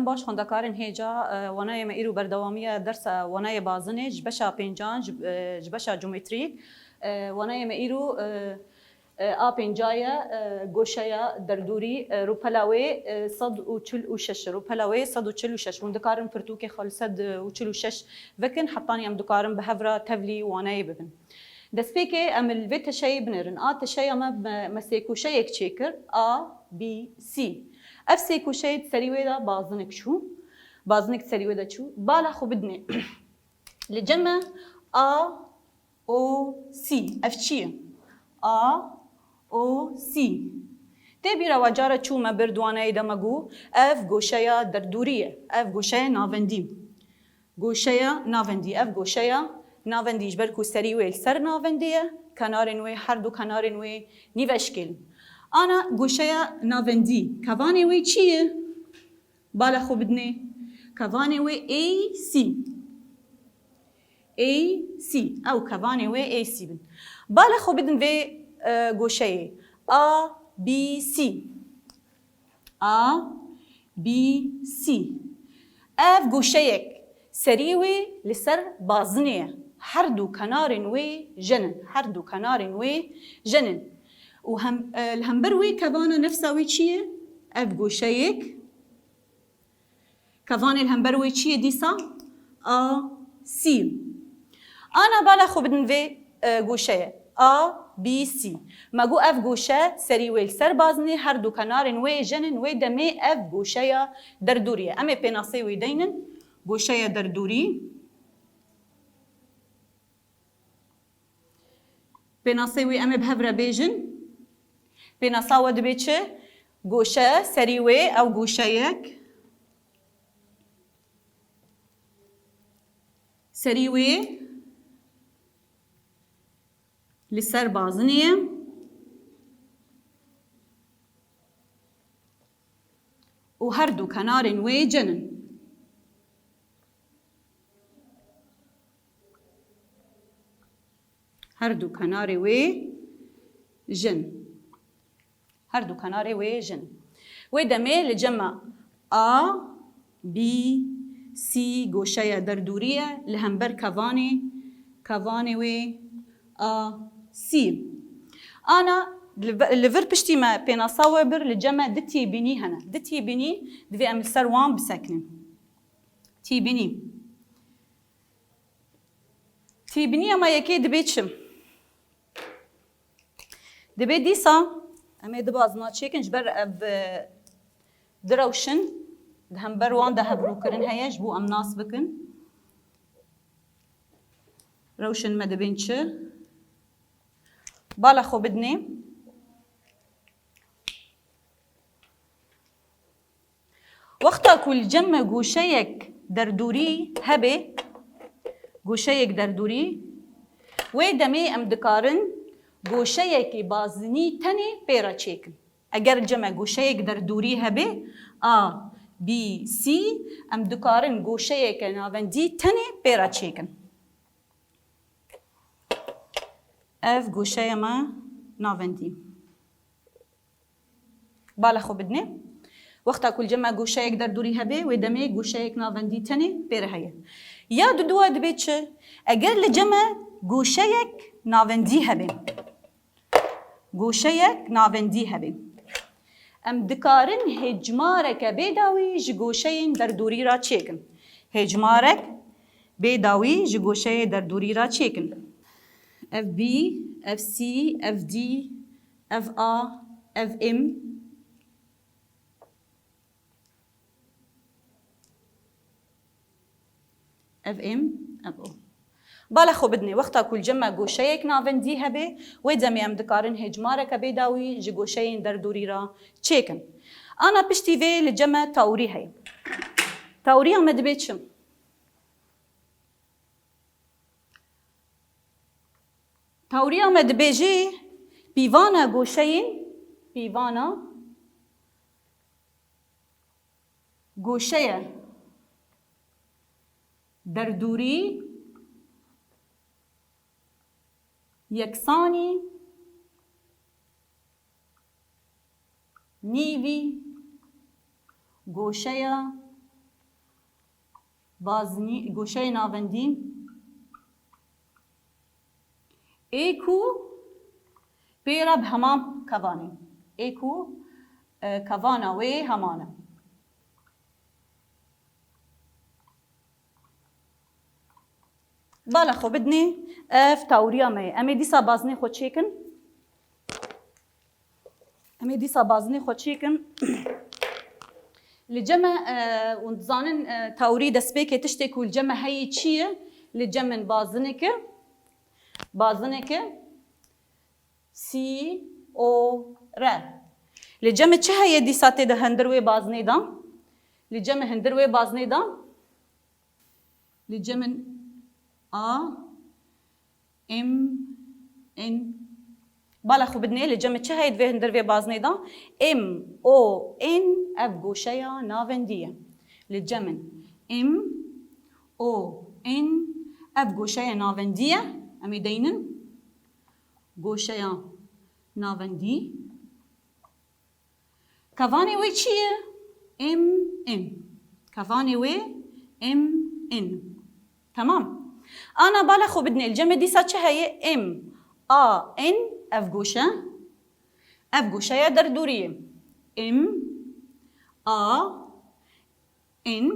سلام باش خوندکارن هیجا وانای ما ایرو بردوامی درس وانای بازنه جبشا پنجان جبشا جومتری وانای ما ایرو پنجایا گوشیا دردوری روپلاوی 146 روپلاوی 146 وندکارن پرتوک خال 146 وکن حطانی ام دکارن به هفرا تبلی وانای ببن دسپیک امل ویت شی بنرن تشی اما مسیکو شی چیکر B C اف سیکو شی سریوی دا بازنک شو بازنک سریوی دا شو بالا خو بدنی لجمع O C اف چیه O C تبیرا وجاره چو ما بردوانه ایدا مگو اف گوشیا دردوریه اف گوشیا ناوندی گوشیا ناوندی اف گوشیا ناوندیش برکو سریوی سر ناوندیه کنارنوی هر دو کنارنوی نیوشکل آنا گوشیا ناوندی کوانی وی چیه بالا خو بدنی کوانی وی AC او کوانی وی AC بن بالا خو بدن وی گوشه ABC اف گوشه یک سریوی لسر بازنیه هر دو کنارن وی جنن و هم الهمبر وی كفانا نفسه وی چیه اف گوشه یک كفانا الهمبر وی چیه دیسا C انا بالا خو بدن وی گوشه ABC مگو اف گوشه سری ویل سر بازنی هر دو کنارن وی جنن وی دمی اف گوشه دردوریه امی پیناسی وی دینن گوشه دردوری پیناسی وی امی بهفره بیجن پیناسا ود بیچه گوشه سری وی او گوشه یک سری وی لسر بازنیه و هر دو کنارن وی جنن هر دو کنار وی جن وی دمی لجمع B C گوشه دردوریه لهمبر کوانی وی C انا لفر پشتی ما پیناسا وبر لجمع دتی بینی هنه دتی بینی دوی ام سر وان بسکنن تی بینی اما یکی دبی چم دبی دیسا اما دبازنا چیکن جبر اف دروشن دهم بر وان ده برو کرن هیاش بو ام ناس بکن روشن ما دبین چه بالا خو بدنی وقتا کل جمع گوشه یک دردوری هبه گوشه یک دردوری وی دمی ام دکارن گوشه یکی بازنی تنی پیرا چیکن اگر جمع گوشه یک دردوری هبه B C ام دکارن گوشه یک ناوندی تنی پیرا چیکن اف گوشه ما ناوندی بالا خو بدنی وقتا کل جمع گوشه یک دردوری هبه و دمی گوشه یک ناوندی تنی پیرا هیه یا دو دبی چه اگر لجمع گوشه یک ناوندی هبه ام دکارن هجمارک بیداوی جگوشه دردوری را چیکن هجمارک بیداوی جگوشه دردوری را چیکن اف بی اف سی اف دی اف اف ام اف او بالا خو بدنی وقتا کل جمع گوشه یک ناوندی هبه و دمی ام دکارن هجمارک بیداوی جگوشه دردوری را چیکن انا پشتی وی لجمع تاوری هی تاوری هم دبی چم تاوری هم دبی جی پیوانا گوشه دردوری یکسانی نیوی گوشه بازنی گوشه ناوندی ایکو پیرا بهمان کوانی ایکو کوانا وی همانه بالا خو بدني اف تاوريا مي امي ديسا بازني خو تشيكن امي ديسا بازني خو تشيكن لجمع ونظانن تاوري دسبيكي تشتكو الجمع هي تشيه لجمن بازنك سي او ر لجمع چه هي ديسا تي ده هندروي بازني دا لجمع هندروي بازني دا لجمع ام ان بالا خو بدني لجمع چه هي دوي هندروي بازني دا ام او ان اف گوشيا ناونديه لجمع ام او ان اف گوشيا ناونديه امي دينن گوشيا ناوندي كافاني وي چيه ام ان كافاني وي ام ان تمام انا بالا خو بدني الجمع ديسا چه هي ام ا ان اف گوشه دردوريه ام ا ان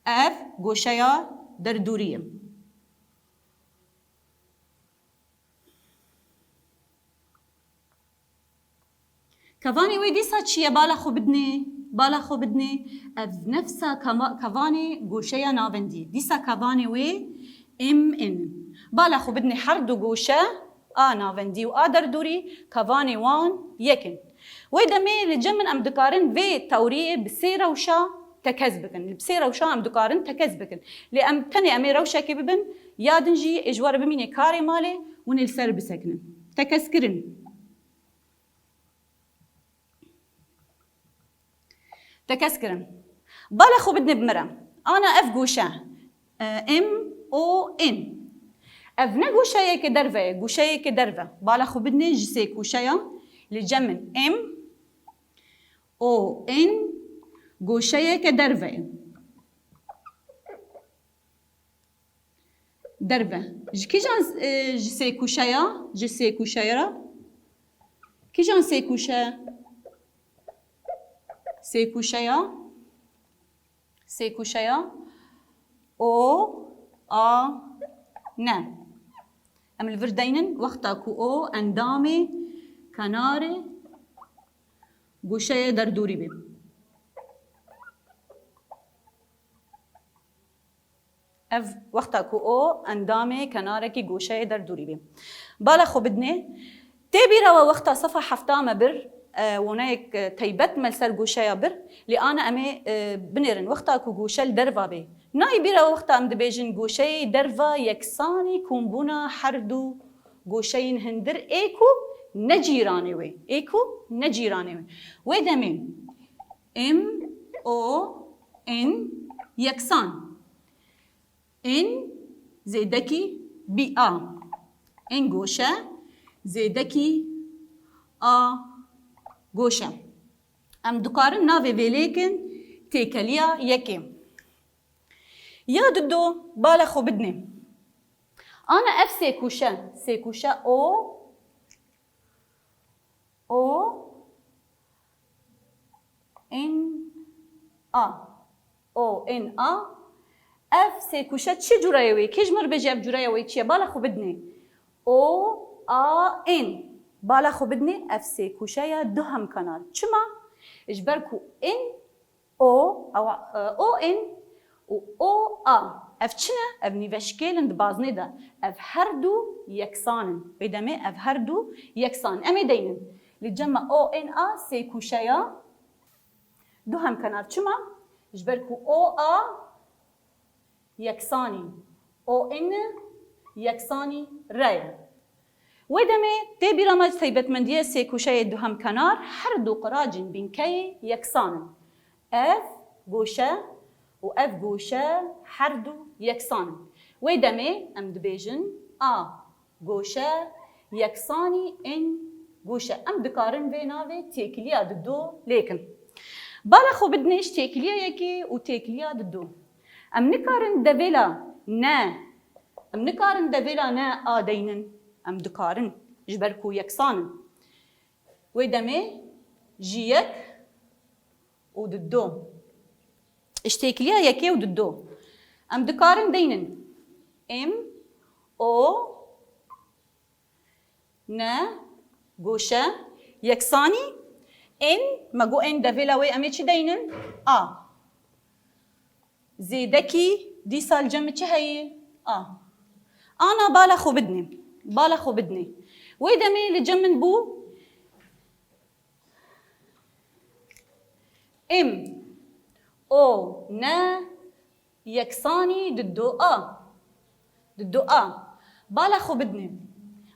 اف گوشه دردوريه كافاني وي ديسا چيه بالا خو بدني اف نفسها كافاني گوشه ناوندي ديسا كافاني وي ام ان بالا خو بدني حردو گوشه ناوندي و دردوري كافاني وان يكن ويدمي لجمن ام دكارن في توريه بسيره وشا تكذبكن بسيره وشا ام دكارن تكذبكن لام تني امي روشا كببن يادنجي اجوار بميني كاري مالي ون السر بسكنن تكسكرن بالا خو بدني بمرة انا اف گوشه ام او ان افنا گوشه كدرفه بالا خو بدني جسي گوشه لجمن ام او ان گوشه كدرفه درفه كي جان جسي گوشه را كي جان سي گوشه او نه ام الفردينن وقتا كو او اندامي كناري گوشه دردوري بي اف وقتا كو او اندامي كناري كي گوشه دردوري بي بالا خو بدني تبي روا وقتا صفحه حفتامه بر ونايك تيبت ملسر گوشه بر لأنا امي بنيرن وقتا كو گوشه درفا بي ناي بيرا وقتا ام دبيجن گوشي درفا يكساني كومبونا حردو گوشين هندر ايكو نجيراني وي ويدمي ام او ان يكسان ان زيدكي بي ان گوشه زيدكي گوشه ام دكارن ناوي بيليكن تيكليا يكي يا ددو بالا خو بدني انا اف سيكوشا او ان اف سيكوشا تشي جورايوي كيجمر بيجي اف جورايوي تشي بالا خو بدني ان بالا خو بدني اف سيكوشا دهم كانال چما اجبركو ان او ان و او اف چنه اف نيفشكيلن بازني دا اف هردو يكسانن بيدمي اف هردو يكسان امي دينن لجمع او ان سيكوشايا دو هم كنار چما جبركو او يكساني او ان يكساني رايا ويدمي تبي رمج ثيبت منديه سيكوشايا دو هم كنار هردو قراجن بينكي يكسانن اف گوشه و اف گوشه هردو یکسان ویدمه ام دبیجن گوشه یکسانی این گوشه ام دکارن وی ناوی تیکلیا دو لیکن بالا خو بدنیش تیکلیا یکی و تیکلیا دو ام نکارن دویلا نه ام نکارن دویلا نه آدینن ام دکارن جبرکو یکسانن وی دمه جیک و ددو اشتیکلیا یکی و ددو ام دکارن دینن ام او نه گوشه یکسانی ان مگو ان دویلا وی امی چی دینن زیدکی دی سال جمع چه هی انا بالا خو بدني وی دمی لجمن بو ام او نه یکسانی ددو بالا خو بدني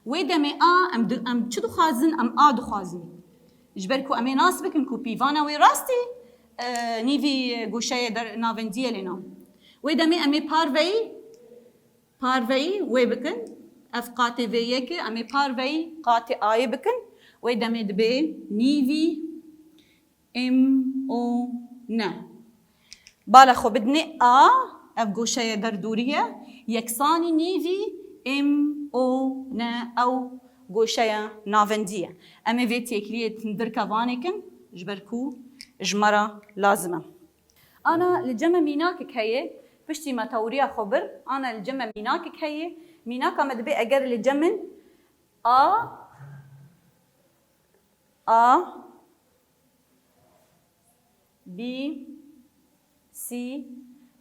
وی دمی ام چه دخوازن ام دخوازن جبركو امي ناسبك انكو بيفانا وي راستي نيفي گوشه در ناوندیه لینا وی دمی امی پاروی وی بکن اف قاطی ویه که امی پاروی قاطی آیه بکن وی دمی دبی نیوی ام او نه بالا خو بدنی اف گوشه در دوریه یکسانی نیوی ام او نه او گوشه ناوندیه امی وی تکلیه تندرکوانی کن جبرکو جمرة لازمة. أنا الجمع ميناكك هي بشتي ما توريها خبر أنا الجمع ميناكك هي ميناكا مدبي أجر الجمع A B C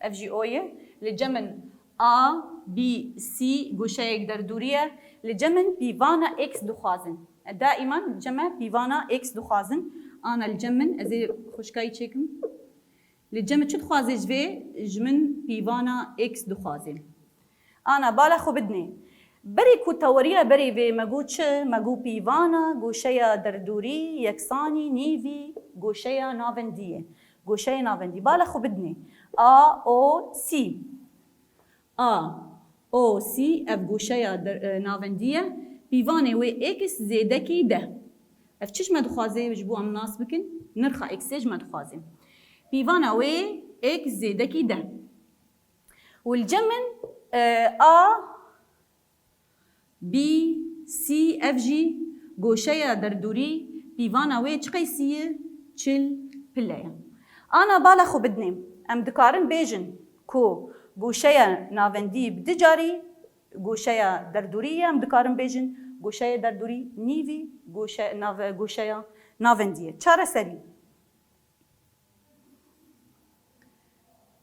F G أوية الجمع A B C جوشة دردورية الجمع بيفانا X دخازن دائما الجمع بيفانا X دخازن أنا الجمن أزي خوشكاي تشيكم الجمن شو دخوازي جفي جمن بيفانا إكس دخوازي أنا بالا خو بدني بري كو توريا بري في مگو بيفانا گوشيا دردوري يكساني نيفي گوشيا نافندية گوشيا نافندي بالا خو بدني او سي اف گوشيا نافندية بيفاني وي إكس زيدكي ده اف چش ما دخوازي بجبو ام ناس بكن نرخا اكس ما دخوازي بيفانا وي اكس زيدكي ده والجمن بي سي اف جي گوشيا دردوري بيفانا وي چقيسية چل بلايا انا بالا خو بدني ام دكارن بيجن كو گوشيا نافندي بدجاري گوشيا دردورية ام دكارن بيجن گوشه دردوری نیوی گوشه ناوندیه چاره سری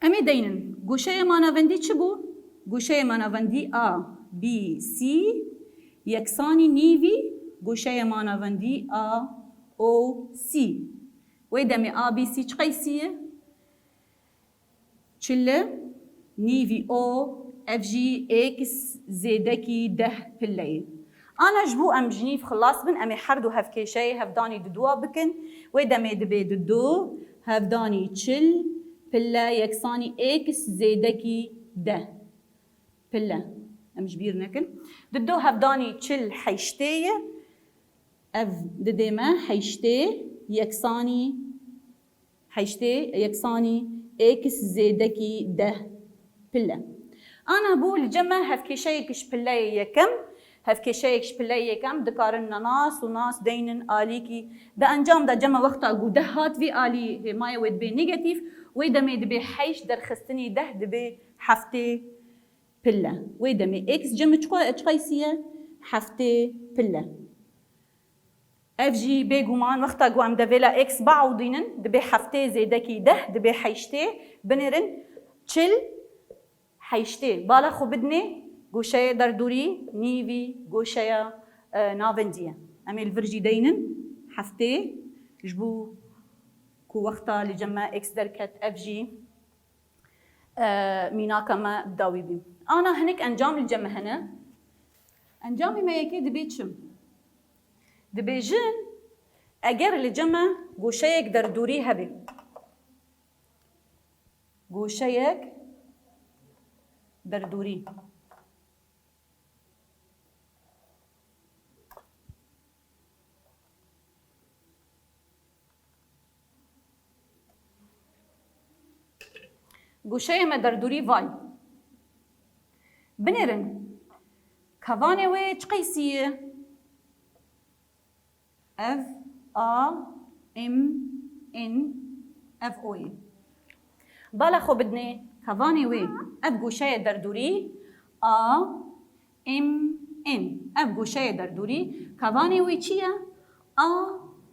امی دینن گوشه ما ناوندی چه بو؟ گوشه ما ناوندی A B C یکسانی نیوی گوشه ما ناوندی A O C وی دمی A B C چه قیسیه؟ چله نیوی O F G X زیدکی ده پلیه أنا جبو أم جنيف خلاص بن أمي حردو هفكي شي هفداني ددوا بكن ويدمي دبي ددو هفداني تشل بلا يكساني إكس زيدكي ده بلا أم جبير نكن ددو هفداني تشل حيشتية أف دديما حيشتي يكساني إكس زيدكي ده بلا أنا بقول جمع هفكي شي كش بلا يكم هفكي شيكش بلاي كم دكارنا ناس وناس دينن آليكي دا انجام دا جمع وقتا قو ده هات في آلي ما يود بي نيجاتيف ويدمي دبي حيش درخستني ده دبي حفتي بلا ويدمي اكس جمع چقايسية حفتي بلا اف جي بيقومان وقتا قو ام دفيلا اكس بعوضينن دبي حفتي زيدكي ده دبي حيشتي بنرن چل حيشتي بالا خو بدني گوشه دردوری نیوی گوشه ناوندیه امی الفرجی دینن هفته جبو کو وقتا لجمع اكس دركت اف جي ميناكا ما بداوي بي انا هنك انجام الجمع هنا انجامي ما يكي دبي چم دبي جن اگر الجمع گوشهيك دردوري هبي گوشهيك دردوري گوشه ما دردوری وای بنرن کوانه و چه قیسیه اف آ ام ان اف اوی بالا خو بدنه کوانه و اف گوشه دردوری آ ام ان اف گوشه دردوری کوانه و چیه آ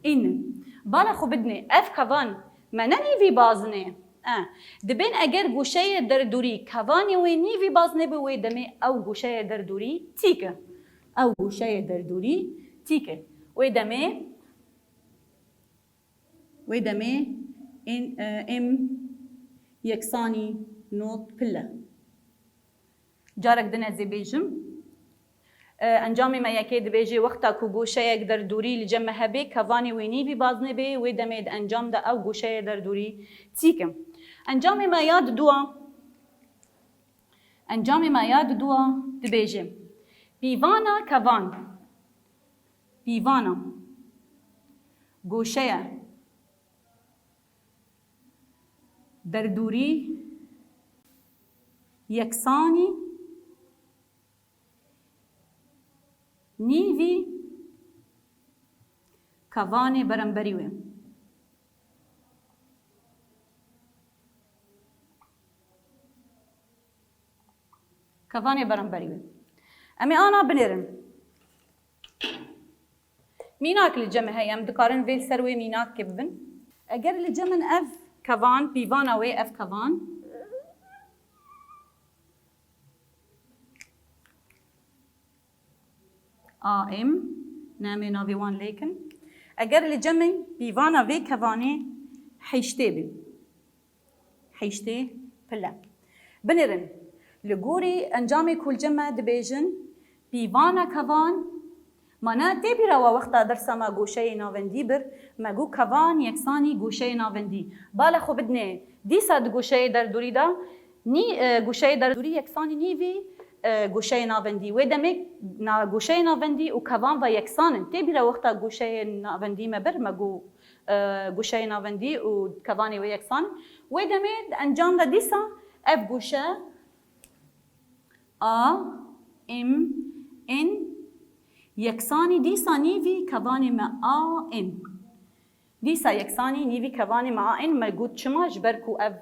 ان بالا خو بدنه اف کوان ما ننیوی بازنه دبین اگر گوشه دردوری کوانی و نیوی بازنه به دمه او گوشه دردوری تیکه او گوشه دردوری تیکه و دمه این ام یکسانی نوت پله جارک دنه زی بیجم انجام ما یکی دبیجی وقتا کو گوشه یک دردوری لجمع هبه کوانی و نیوی بازنه به و دمه انجام دا او گوشه دردوری تیکه انجام ما یاد دوا دبیجم پیوانا کوان پیوانا گوشه دردوری یکسانی نیوی کوان برنبریوه كفاني برنبريوي أمي أنا بنرن ميناك الجمع هي أم دكارن فيل سروي ميناك كبن أجر الجمن أف كفان بيفانا وي أف كفان ام نامي نافي وان ليكن أجر الجمع بيفانا في كفاني حيشتي بلا بنرن لگوری انجام کل جمع دبیجن پیوانا کوان مانا تیبی روا وقتا درسا ما گوشه ناوندی بر ما گو کوان یکسانی گوشه ناوندی بالا خو بدنه دیسا گوشه دردوری دا نی گوشه دردوری یکسانی نیوی گوشه ناوندی و دمک گوشه ناوندی و کوان و یکسانن تیبی روا وقتا گوشه ناوندی ما بر ما گو گوشه ناوندی و کوانی و یکسان و دمک انجام دا دیسا اف گوشه ام ان یکسانی دیسا نیوی کوانی ما ان دیسا یکسانی نیوی کوانی ما ان مگود چما جبرکو اف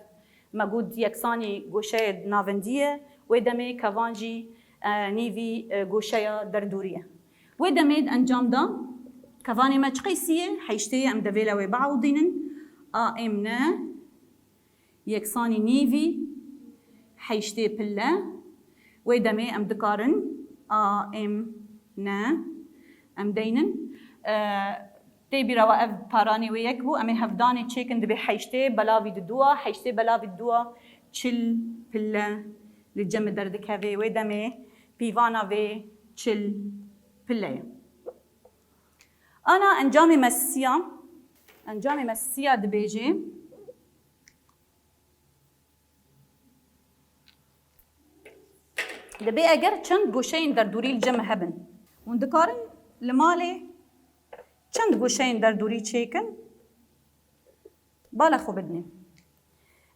مگود یکسانی گوشه ناوندیه و دمه کوانجی نیوی گوشه دردوریه و دمه انجام دا کوانی ما چقیسیه حیشته ام دویله و بعوضینن ام نه یکسانی نیوی حیشته پله و دمه ام دکارن ام نه ام دینن تیبی روا اف پارانی و یک بو امی هفدانی چیکن دبی حیشته بلاوی دوا حیشته بلاوی دوا چل پله لجمع دردکه و دمه پیوانا و چل پله انا انجام مسیا دبیجه دبي اگر چند گوشهین دردوری الجمع هبن وندکارن لماله چند گوشهین دردوری چیکن بالا خو بدنه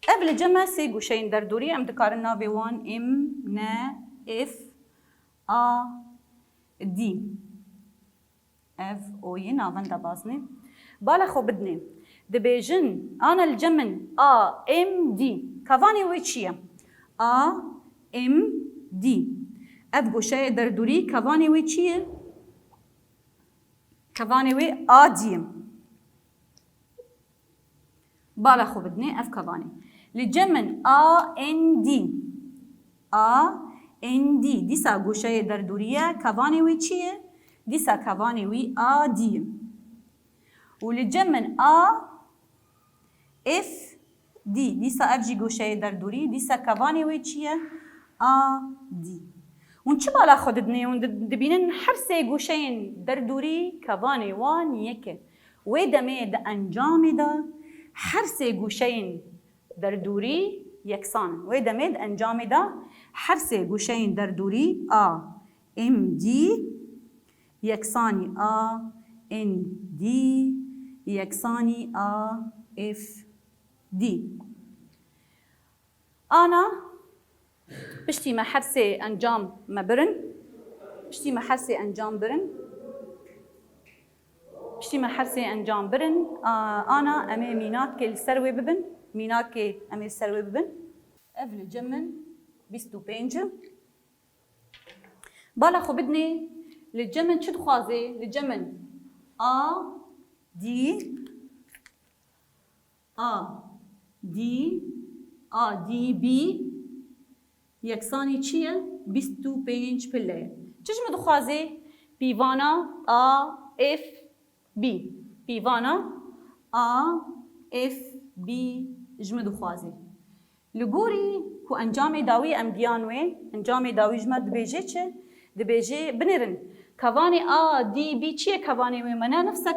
قبل جمع سه گوشهین دردوری ام دکارن ناوی وان ام نا اف دی اف اوی ناون دا بازنه بالا خو بدنه دبیجن انا الجمن ام دی کوانی وی چیه ام دی اف گوشه دردوری کوانی وی چیه؟ کوانی وی دیم بالا خو بدنه اف کوانی لجمن ان دی دیسا گوشه دردوریه کوانی وی چیه؟ دیسا کوانی وی دیم و لجمن اف دی دیسا اف جی گوشه دردوری دیسا کوانی وی چیه؟ دی اون چه بالا خود دنیا اون دبینن هر سه گوشهین دردوری کوانی وان یکه و دمه د انجام دا هر سه گوشهین دردوری یکسان و دمه د انجام دا هر سه گوشهین دردوری ام دی یکسانی ان دی یکسانی اف دی أنا بشتي ما حرسي أنجام ما برن بشتي ما حرسي أنجام برن بشتي ما حرسي أنجام برن أنا أمي مينات كي السروي ببن مينات كي أمي السروي ببن أفل جمن بيستو بينجا بالا خو بدني للجمن شد خوازي للجمن دي دي بي یکسانی چیه؟ 25 پله. چشم دخوازه؟ پیوانا اف بی. پیوانا اف بی جمع دخوازه. لگوری کو انجام داوی امگیانوه انجام داوی جمع دبیجه چه؟ دبیجه بنرن. کوانی دی بی چیه کوانی و منه نفسه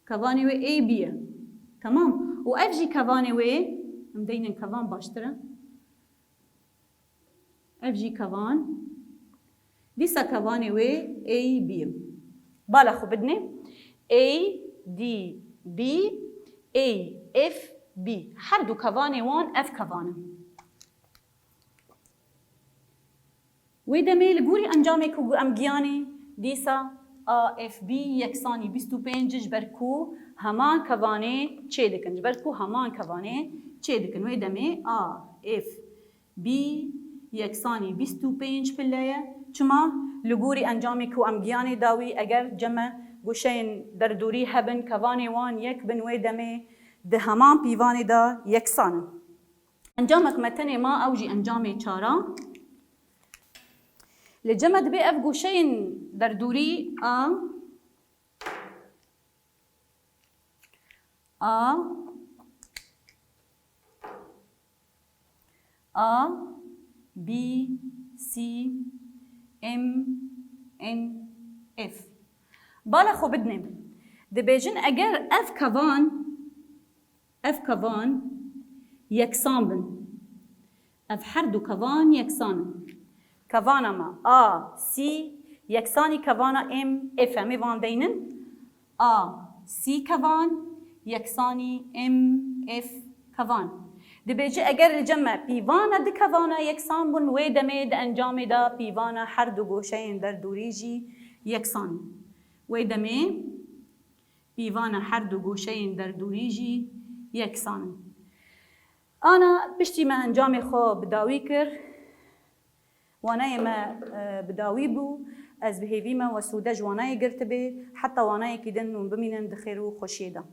کوانی و ای بیه. تمام. و اف جی کوانی و مدینن کوان باشتره. اف جی کوان دیسا کوانی و ای بی بالا خو بدنی ای دی بی ای اف بی هر دو کوانی وان اف کوانه و دمی لگوری انجامی که امگیانی دیسا اف بی یکسانی 25 برکو همان کوانی چه دکن برکو همان کوانی چه دکن و دمی اف بی یکسانی 25 پله چما لگوری انجامی کو امگیانی داوی اگر جمع گوشین در دوری هبن کوانی وان یک بن و دمه ده همان پیوانی دا یکسان انجامک متنی ما اوجی انجامی چارا لجمع دبی اف گوشین در دوری B, C, M, N, F. بالا خو بدنم. دبیجن اگر F کوان یکسان بن. F هر دو کوان یکسان. کوانا ما C یکسانی کوانا M, F همی وان دینن. C کوان یکسانی M, F کوان. دبیجه اگر الجمع پیوانا دکوانا یکسان بون و دمه د انجام دا پیوانا هر دو گوشین در دوریجی یکسان و دمه پیوانا هر دو گوشین در دوریجی یکسان انا بشتی ما انجام خو بداوی کر وانای ما بداوی بو از بهیوی ما و سوده جوانای گرت به حتی وانای کدن و بمینن دخیرو خوشیده